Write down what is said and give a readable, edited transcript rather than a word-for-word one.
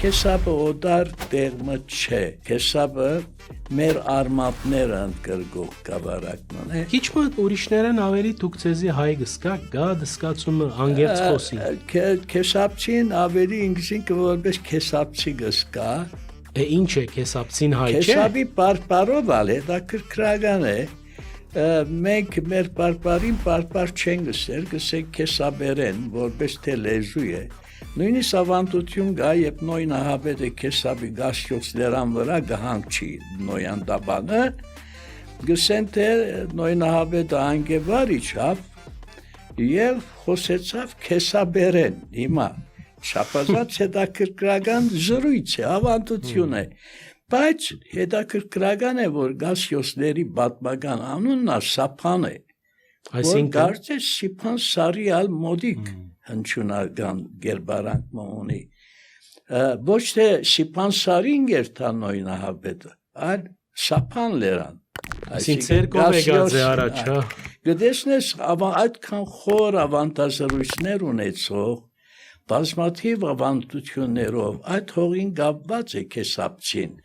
Քեսաբը օդար դերմը չէ, քեսաբը մեր արմատները ընդգրկող գավառակն է։ Քիչ մը ուրիշներն ավելի դուք ցեզի հայ գսկա, գա դսկացումը անգերց խոսի։ Քեսաբցին ավելի ինքսինք որպես քեսաբցի գսկա։ Ինչ է քեսաբցին հայ չէ։ Քեսաբի պարպարով ալ է, դա քրքրական է։ Մենք մեր պարպարին պարպար չեն գսեր, գսենք քեսաբերեն, որպես թե լեզու է։ Նույնիսկ ավանդություն գա, երբ նոյնահաբեդը քեսաբի գասյոց լերան վրա գահանք չի նոյան դաբանը, գսեն թե նոյնահաբեդը անգևար իջավ և խոսեցավ քեսաբերեն, հիմա շապազած հետաքրքրական զրույց է, ավանդություն է, բայց հետաքրքրական է, որ գասյոսների պատմական անուննա Սափան է, որ կարծես Սիփան Սարի ալ մոդիկ հնչյունական գերբարանք ունի, ոչ թե Սիփան Սարին գերթան նոյնահաբետը, այլ Սափան լերան, այսինքն եկած է առաջ, հա։ Գտեսնես այդքան խոր ավանդազրույցներ ունեցող բազմաթիվ ավանդություններով այդ հողին գավված է քեսաբցին